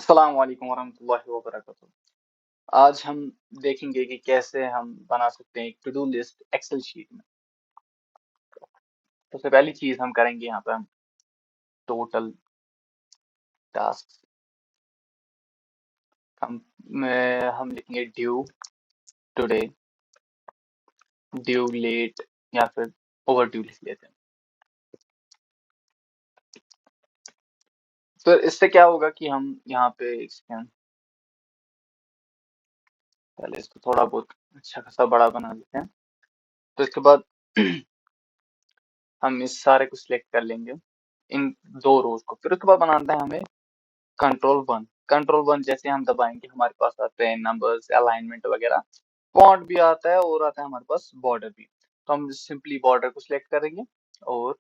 अस्सलाम वालेकुम वरहमतुल्लाहि वबरकातुहू। आज हम देखेंगे कि कैसे हम बना सकते हैं एक to do list Excel sheet में। सबसे पहली चीज हम करेंगे यहाँ पे हम टोटल टास्क हम लिखेंगे ड्यू टुडे, ड्यू लेट या फिर ओवर ड्यू लिख लेते हैं। फिर इससे क्या होगा कि हम यहाँ पे एक सेकंड पहले इसको थोड़ा बहुत अच्छा खासा बड़ा बना लेते हैं। तो इसके बाद हम इस सारे को सिलेक्ट कर लेंगे, इन दो रोज को। फिर उसके बाद बनाना है हमें कंट्रोल 1। कंट्रोल 1 जैसे हम दबाएंगे हमारे पास आते हैं नंबर्स, अलाइनमेंट वगैरह, फॉन्ट भी आता है और आता है हमारे पास बॉर्डर भी। तो हम सिंपली बॉर्डर को सिलेक्ट करेंगे और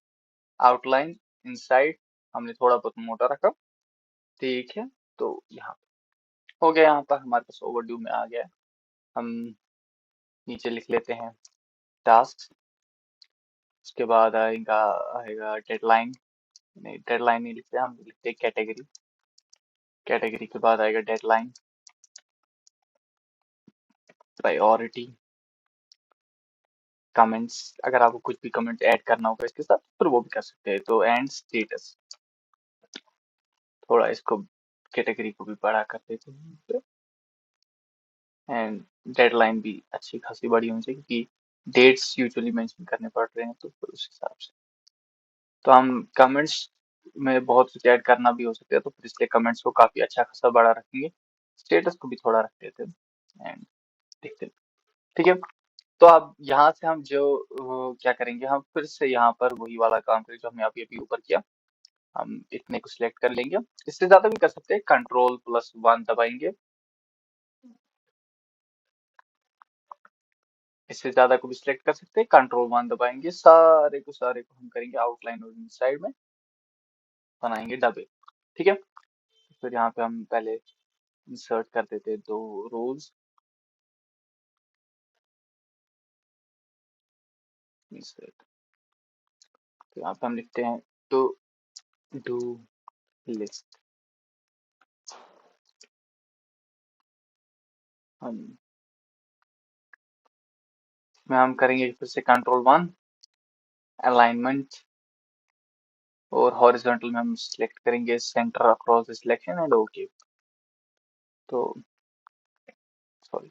आउटलाइन इनसाइड हमने थोड़ा बहुत मोटा रखा, ठीक है। तो यहाँ हो गया, यहाँ पर हमारे पास ओवरड्यू में आ गया है। हम नीचे लिख लेते हैं टास्क, उसके बाद आएगा आएगा डेडलाइन। नहीं, डेडलाइन नहीं लिखते, हम लिखते हैं कैटेगरी। कैटेगरी के बाद आएगा डेडलाइन, प्रायोरिटी, कमेंट्स। अगर आपको कुछ भी कमेंट ऐड करना होगा इसके साथ फिर वो भी कर सकते हैं। तो एंड स्टेटस, थोड़ा इसको कैटेगरी को भी बड़ा कर देते हैं। एंड डेडलाइन भी अच्छी खासी बड़ी होनी चाहिए क्योंकि डेट्स यूजुअली मेंशन करने पड़ रहे हैं, तो फिर उस हिसाब से। तो हम कमेंट्स में बहुत कुछ ऐड करना भी हो सकता है, तो फिर इसलिए कमेंट्स को काफी अच्छा खासा बड़ा रखेंगे, स्टेटस को भी थोड़ा रख देते हैं एंड देखते हैं, ठीक है। तो अब यहाँ से हम जो क्या करेंगे, हम फिर से यहाँ पर वही वाला काम करेंगे जो हमने अभी अभी ऊपर किया। हम इतने को सिलेक्ट कर लेंगे, इससे ज्यादा भी कर सकते हैं, कंट्रोल+1 दबाएंगे, इससे ज्यादा को भी सिलेक्ट कर सकते हैं, कंट्रोल 1 दबाएंगे, सारे को हम करेंगे आउटलाइन और साइड में बनाएंगे डबल, ठीक है। फिर यहाँ पे हम पहले इंसर्ट कर देते हैं दो रोज, इंसर्ट। तो यहाँ पे हम लिखते हैं टू डू लिस्ट। हम इसमें हम करेंगे फिर से कंट्रोल 1, अलाइनमेंट, और हॉरिजॉन्टल में हम सिलेक्ट करेंगे centre across the selection and okay. तो sorry,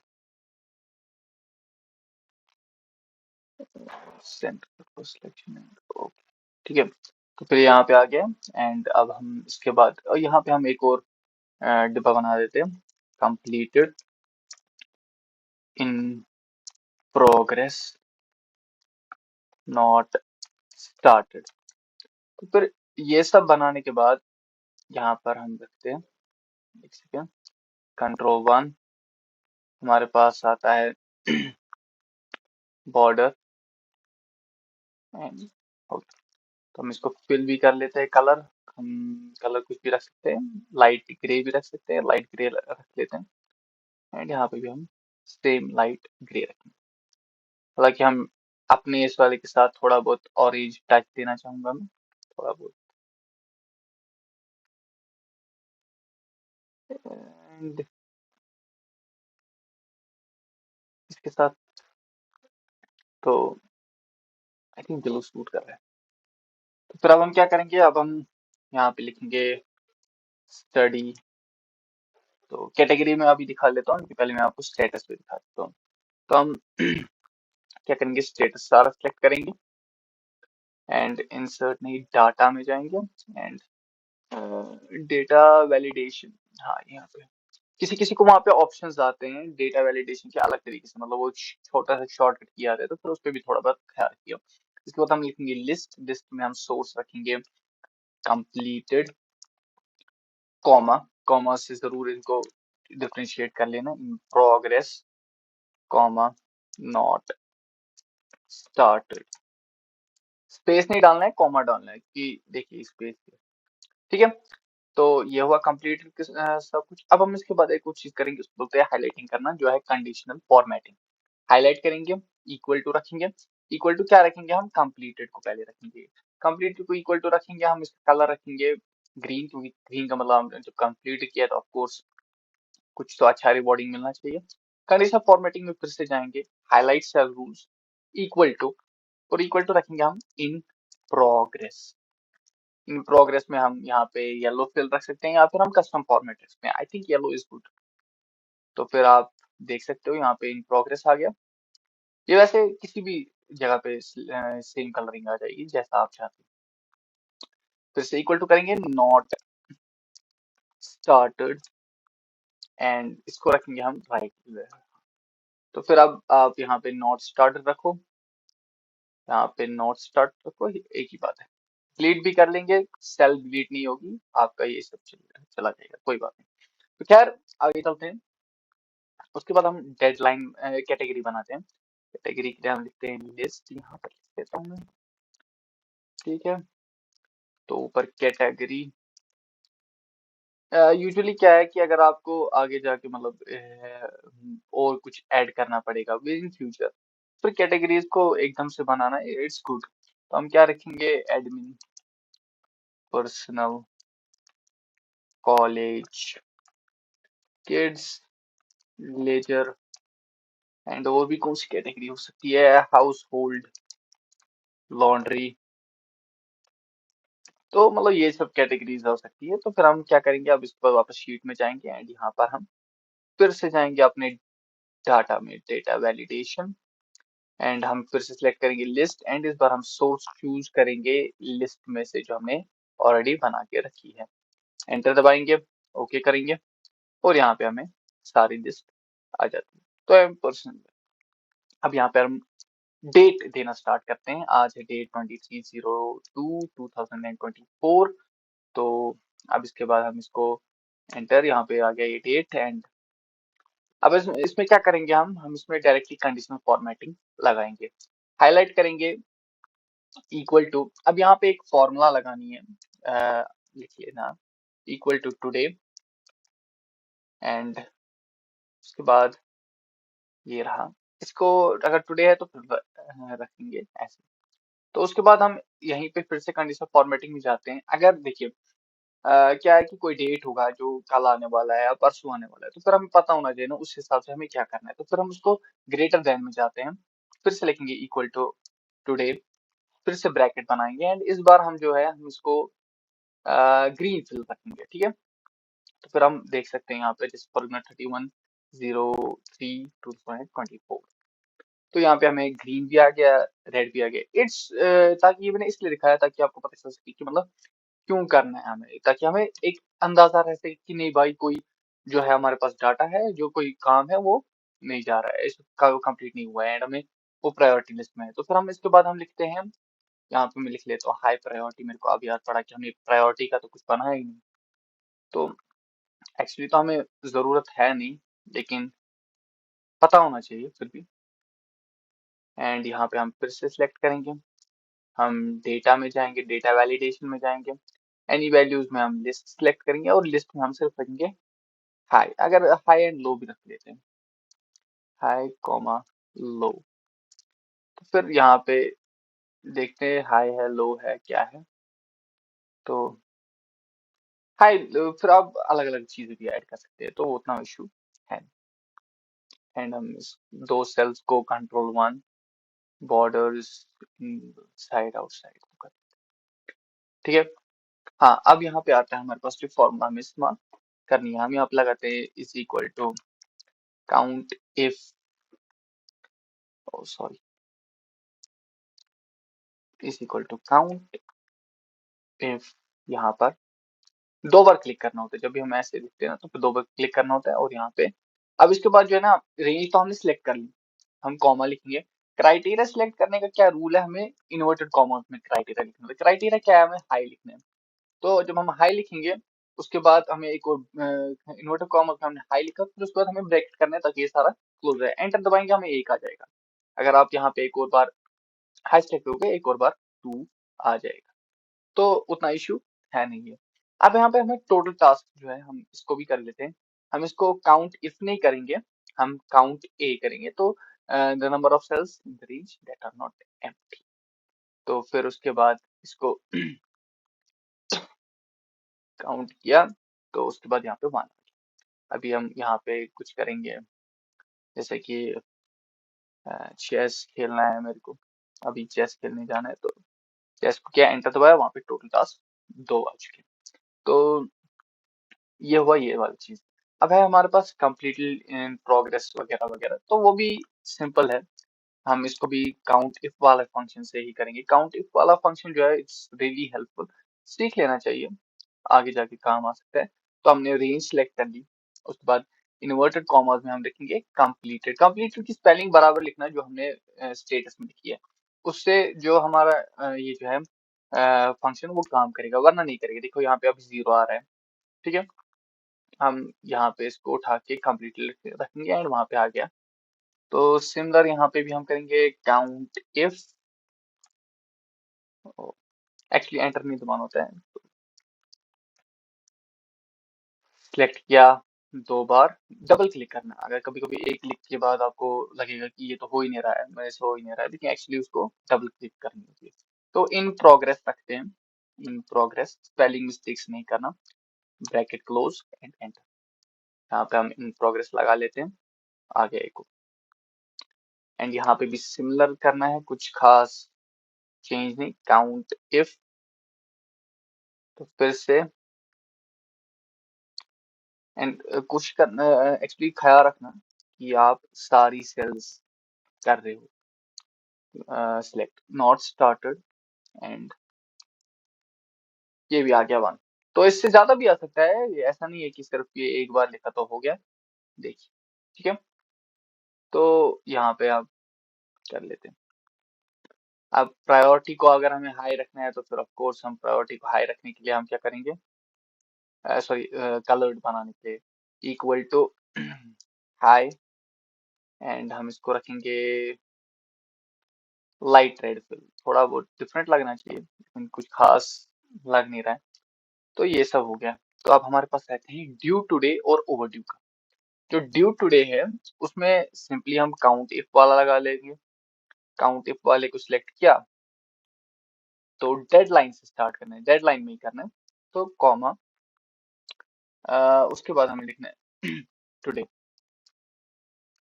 centre across selection and okay, ठीक है। तो फिर यहाँ पे आ गया एंड अब हम इसके बाद और यहाँ पे हम एक और डिब्बा बना देते हैं, completed in progress not started. तो फिर ये सब बनाने के बाद यहाँ पर हम रखते हैं, एक सेकेंड, कंट्रोल 1, हमारे पास आता है बॉर्डर एंड ओके। तो हम इसको फिल भी कर लेते हैं कलर, हम कलर कुछ भी रख सकते हैं, लाइट ग्रे भी रख सकते हैं, लाइट ग्रे रख लेते हैं एंड यहाँ पे भी हम सेम लाइट ग्रे रखेंगे। हालांकि हम अपने इस वाले के साथ थोड़ा बहुत ऑरेंज टच देना चाहूंगा मैं, थोड़ा बहुत एंड इसके साथ तो आई थिंक ब्लू सूट कर रहा है। तो फिर अब हम क्या करेंगे, अब हम यहाँ पे लिखेंगे स्टडी। तो कैटेगरी में अभी दिखा लेता हूँ, पहले मैं आपको स्टेटस पे दिखा देता हूँ। तो हम क्या करेंगे, स्टेटस सारा सेलेक्ट करेंगे एंड इंसर्ट नहीं, डाटा में जाएंगे एंड डेटा वैलिडेशन। हाँ, यहाँ पे किसी किसी को वहाँ पे ऑप्शंस आते हैं डेटा वैलिडेशन के अलग तरीके से, मतलब वो छोटा सा शॉर्टकट किया जाता है, तो फिर उस पर भी थोड़ा बहुत ख्याल रखिए। इसके बाद हम लिखेंगे लिस्ट, लिस्ट में हम सोर्स रखेंगे कंप्लीटेड, कॉमा, कॉमा से जरूर इनको डिफरेंशिएट कर लेना, in progress, comma, not started. Space नहीं डालना है, कॉमा डालना है कि देखिए स्पेस, ठीक है। तो ये हुआ कंप्लीट सब कुछ। अब हम इसके बाद एक और चीज करेंगे, उसको बोलते हैं हाईलाइटिंग करना, जो है कंडीशनल फॉर्मेटिंग। हाईलाइट करेंगे, इक्वल टू रखेंगे, इक्वल टू क्या रखेंगे, हम कंप्लीटेड को पहले रखेंगे, कंप्लीटेड को इक्वल टू रखेंगे, हम इसका कलर रखेंगे ग्रीन, क्योंकि ग्रीन का मतलब हमने जब कंप्लीट किया तो ऑफकोर्स कुछ तो अच्छा रिवॉर्डिंग मिलना चाहिए। कंडीशनल फॉर्मेटिंग में फिर से जाएंगे, highlight cell rules equal to, और इक्वल टू रखेंगे हम इन प्रोग्रेस। इन प्रोग्रेस में हम यहाँ पे येलो फिल रख सकते हैं या फिर हम कस्टम फॉर्मेट रख सकते हैं। I think yellow is good. तो फिर आप देख सकते हो यहाँ पे इन प्रोग्रेस आ गया। ये वैसे किसी भी जगह पे सेम कलरिंग आ जाएगी जैसा आप चाहते हो। फिर से इक्वल टू करेंगे नॉट स्टार्टेड एंड इसको रखेंगे हम राइट। तो फिर अब आप यहाँ पे नॉट स्टार्टेड रखो, यहाँ पे नॉट स्टार्ट रखो, एक ही बात है। डिलीट भी कर लेंगे, सेल डिलीट नहीं होगी आपका, ये सब चला जाएगा, कोई बात नहीं। तो खैर आगे चलते हैं। उसके बाद हम डेडलाइन कैटेगरी बनाते हैं। कैटेगरी के लिए हम लिखते हैं लिस्ट, यहाँ पर लिख देता हूँ मैं, ठीक है। तो ऊपर कैटेगरी, यूजुअली क्या है कि अगर आपको आगे जाके मतलब और कुछ ऐड करना पड़ेगा विद इन फ्यूचर, फिर कैटेगरीज को एकदम से बनाना इट्स गुड। तो हम क्या रखेंगे, admin, personal, college, kids, leisure, and और भी कौन सी कैटेगरी हो सकती है, हाउस होल्ड, लॉन्ड्री। तो मतलब ये सब कैटेगरीज हो सकती है। तो फिर हम क्या करेंगे, अब इस पर वापस शीट में जाएंगे एंड यहाँ पर हम फिर से जाएंगे अपने डाटा में, डेटा वैलिडेशन, एंड हम फिर से सिलेक्ट करेंगे लिस्ट, एंड इस बार हम सोर्स चूज करेंगे लिस्ट में से जो हमने ऑलरेडी बना के रखी है। एंटर दबाएंगे, ओके करेंगे, और यहाँ पे हमें सारी लिस्ट आ जाती है। तो एम%। अब यहाँ पे हम डेट देना स्टार्ट करते हैं। आज है डेट 23/02/2024। तो अब इसके बाद हम इसको एंटर, यहाँ पे आ गया ये डेट। एंड अब इसमें क्या करेंगे, हम इसमें डायरेक्टली कंडीशनल फॉर्मेटिंग लगाएंगे, हाईलाइट करेंगे इक्वल टू। अब यहाँ पे एक फॉर्मूला लगानी है, लिखिए ना, इक्वल टू टुडे, एंड उसके बाद ये रहा। इसको अगर टुडे है तो फिर रखेंगे ऐसे। तो उसके बाद हम यहीं पे फिर से कंडीशनल फॉर्मेटिंग में जाते हैं। अगर देखिए क्या है कि कोई डेट होगा जो कल आने वाला है या परसों आने वाला है, तो फिर हमें पता होना चाहिए ना उस हिसाब से हमें क्या करना है। तो फिर हम उसको ग्रेटर देन में जाते हैं, फिर से लिखेंगे इक्वल टू टुडे, फिर से ब्रैकेट बनाएंगे, एंड इस बार हम जो है हम इसको ग्रीन फिल रखेंगे, ठीक है। तो फिर हम देख सकते हैं यहाँ पे जिस पर 31/03/2024। तो यहाँ पे हमें ग्रीन भी आ गया, रेड भी आ गया। इट्स ताकि ये मैंने इसलिए दिखाया ताकि आपको पता चल सके कि मतलब क्यों करना है हमें, ताकि हमें एक अंदाजा रह सके कि नहीं भाई कोई जो है हमारे पास डाटा है, जो कोई काम है वो नहीं जा रहा है, इसका कंप्लीट नहीं हुआ है एंड हमें वो प्रायोरिटी लिस्ट में है। तो फिर हम इसके बाद हम लिखते हैं, यहाँ पे मैं लिख लेता हूँ हाई प्रायोरिटी। मेरे को अब याद पड़ा कि हमें प्रायोरिटी का तो कुछ बना ही नहीं। तो एक्चुअली तो हमें जरूरत है नहीं, लेकिन पता होना चाहिए फिर भी। एंड यहाँ पे हम फिर से सिलेक्ट करेंगे, हम डेटा में जाएंगे, डेटा वैलिडेशन में जाएंगे, एनी वैल्यूज में हम लिस्ट सिलेक्ट करेंगे, और लिस्ट में हम सिर्फ रखेंगे हाई। अगर हाई एंड लो भी रख लेते हैं, हाई कॉमा लो। तो फिर यहाँ पे देखते हैं हाई है लो है क्या है। तो हाई, फिर आप अलग अलग चीजें भी ऐड कर सकते हैं, तो उतना इशू है। एंड हम इस दो सेल्स को कंट्रोल 1 बॉर्डर्स साइड आउटसाइड, ठीक है। हाँ, अब यहाँ पे आता है हमारे पास जो फॉर्मूला हमें इस्तेमाल करनी है। हम यहाँ पे लगाते हैं is equal to count if, sorry, is equal to count if. यहाँ पर दो बार क्लिक करना होता है, जब भी हम ऐसे लिखते हैं ना तो फिर दो बार क्लिक करना होता है। और यहाँ पे अब इसके बाद जो है ना, रेंज तो हमने सिलेक्ट कर ली, हम कॉमा लिखेंगे। क्राइटेरिया सिलेक्ट करने का क्या रूल है, हमें इन्वर्टेड कॉमा में क्राइटेरिया लिखना है। क्राइटेरिया क्या है, हमें हाई लिखना है। तो जब हम हाई लिखेंगे उसके बाद हमें एक और इन्वर्टेड कॉमा में हमने हाई लिखा, फिर उसके बाद हमें ब्रैकेट करना है ताकि ये सारा क्लोज है। एंटर दबाएंगे, हमें एक आ जाएगा। अगर आप यहाँ पे एक और बार हाई सेलेक्ट करोगे, एक और बार 2 आ जाएगा। तो उतना इशू है नहीं है। अब यहाँ पे हमें टोटल टास्क जो है हम इसको भी कर लेते हैं। हम इसको काउंट इफ नहीं करेंगे, हम काउंट ए करेंगे। तो the number of cells in the range that are not empty. तो फिर उसके बाद इसको काउंट किया तो उसके बाद यहाँ पे 1। अभी हम यहाँ पे कुछ करेंगे, जैसे कि चेस खेलना है मेरे को, अभी चेस खेलने जाना है, तो चेस को क्या एंटर दबाया, वहां पे टोटल टास्क 2 आ चुके। तो ये हुआ ये वाली चीज। अब है हमारे पास कंप्लीटली इन प्रोग्रेस वगैरह वगैरह, तो वो भी सिंपल है। हम इसको भी काउंट इफ वाला फंक्शन से ही करेंगे। काउंट इफ वाला फंक्शन जो है इट्स रियली हेल्पफुल, सीख लेना चाहिए, आगे जाके काम आ सकता है। तो हमने रेंज सेलेक्ट कर ली, उसके बाद इन्वर्टेड कॉमास में हम लिखेंगे कंप्लीटेड। कंप्लीटेड की स्पेलिंग बराबर लिखना जो हमने स्टेटस में लिखी है, उससे जो हमारा ये जो है फंक्शन वो काम करेगा, वरना नहीं करेगा। देखो यहाँ पे अभी 0 आ रहा है, ठीक है। हम यहाँ पे इसको उठा के कंप्लीटेड रखेंगे एंड वहां पे आ गया। तो सिमिलर यहाँ पे भी हम करेंगे काउंट इफ, एक्चुअली एंटर नहीं दबाना होता है, सिलेक्ट किया 2 बार, डबल क्लिक करना है। अगर कभी कभी एक क्लिक के बाद आपको लगेगा कि ये तो हो ही नहीं रहा है, मेरे से हो ही नहीं रहा है, लेकिन एक्चुअली उसको डबल क्लिक करनी होती है। तो इन प्रोग्रेस रखते हैं, इन प्रोग्रेस, स्पेलिंग मिस्टेक्स नहीं करना, ब्रैकेट क्लोज एंड एंटर। यहाँ पे हम इन प्रोग्रेस लगा लेते हैं, आ गया एक। एंड यहाँ पे भी सिमिलर करना है, कुछ खास चेंज नहीं, काउंट इफ, तो फिर से एंड कोशिश करना, एक्चुअली ख्याल रखना कि आप सारी सेल्स कर रहे हो, सिलेक्ट नॉट स्टार्टेड, एंड ये भी आ गया 1। तो इससे ज्यादा भी आ सकता है, ये ऐसा नहीं है कि सिर्फ ये एक बार लिखा तो हो गया। देखिए, ठीक है। तो यहाँ पे आप कर लेते हैं। अब प्रायोरिटी को अगर हमें हाई रखना है तो फिर ऑफ कोर्स हम प्रायोरिटी को हाई रखने के लिए हम क्या करेंगे, सॉरी, कलर्ड बनाने के लिए इक्वल टू हाई, एंड हम इसको रखेंगे लाइट रेड फिल। थोड़ा बहुत डिफरेंट लगना चाहिए, लेकिन कुछ खास लग नहीं रहा है। तो ये सब हो गया। तो अब हमारे पास रहते हैं ड्यू टुडे और ओवर ड्यू का। जो ड्यू टुडे है उसमें सिंपली हम काउंट इफ वाला लगा लेंगे। काउंट इफ वाले को सिलेक्ट किया तो डेडलाइन से स्टार्ट करना है, डेडलाइन में ही करना है। तो कॉमा, उसके बाद हमें लिखना है टुडे।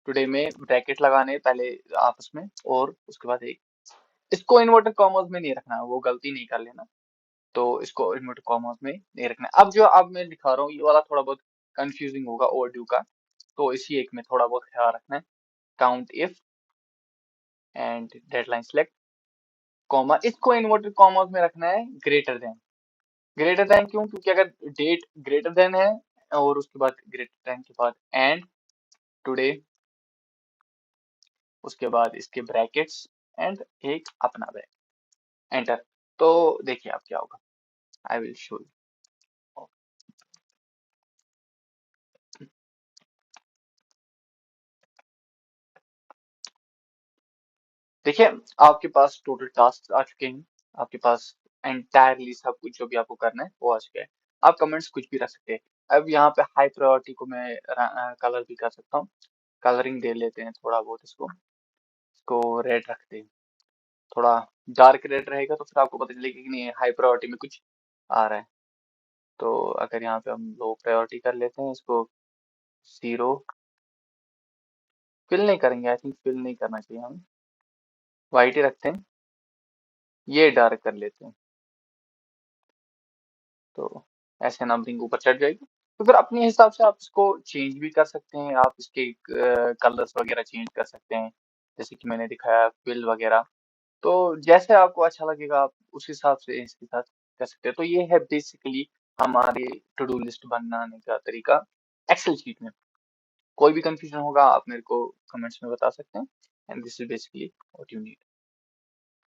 टुडे में ब्रैकेट लगाने पहले आपस में, और उसके बाद एक, इसको इन्वर्टेड कॉमास में नहीं रखना, वो गलती नहीं कर लेना। तो इसको इन्वर्टेड कॉमास में नहीं रखना। अब जो अब मैं दिखा रहा हूँ ये वाला थोड़ा बहुत कंफ्यूजिंग होगा ओवर ड्यू का, तो इसी एक में थोड़ा बहुत ख्याल रखना है। Count if and deadline select, comma, इसको इन्वर्टेड कॉमास में रखना है ग्रेटर देन। ग्रेटर देन क्यों? क्योंकि अगर डेट ग्रेटर देन है और उसके बाद ग्रेटर देन के बाद एंड टुडे, उसके बाद इसके ब्रैकेट्स एंड एक अपना ब्रैकेट, एंटर। तो देखिए अब क्या होगा, आई विल शो यू। देखिए आपके पास टोटल टास्क आ चुके हैं, आपके पास एंटायरली सब कुछ जो भी आपको करना है वो आ चुका है। आप कमेंट्स कुछ भी रख सकते हैं। अब यहाँ पे हाई प्रायोरिटी को मैं कलर भी कर सकता हूँ, कलरिंग दे लेते हैं थोड़ा बहुत इसको, इसको रेड रखते हैं। थोड़ा डार्क रेड रहेगा तो फिर आपको पता चलेगा कि नहीं हाई प्रायोरिटी में कुछ आ रहा है। तो अगर यहाँ पे हम लो प्रायोरिटी कर लेते हैं इसको 0, फिल नहीं करेंगे, आई थिंक फिल नहीं करना चाहिए हमें, वाइट ही रखते हैं, ये डार्क कर लेते हैं। तो ऐसे नंबरिंग ऊपर चढ़ जाएगी। तो फिर अपने हिसाब से आप इसको चेंज भी कर सकते हैं, आप इसके कलर्स वगैरह चेंज कर सकते हैं, जैसे कि मैंने दिखाया फिल वगैरह। तो जैसे आपको अच्छा लगेगा आप उस हिसाब से इसके साथ कर सकते हैं। तो ये है बेसिकली हमारी टू डू लिस्ट बनाने का तरीका एक्सेल शीट में। कोई भी कंफ्यूजन होगा आप मेरे को कमेंट्स में बता सकते हैं, and this is basically what you need.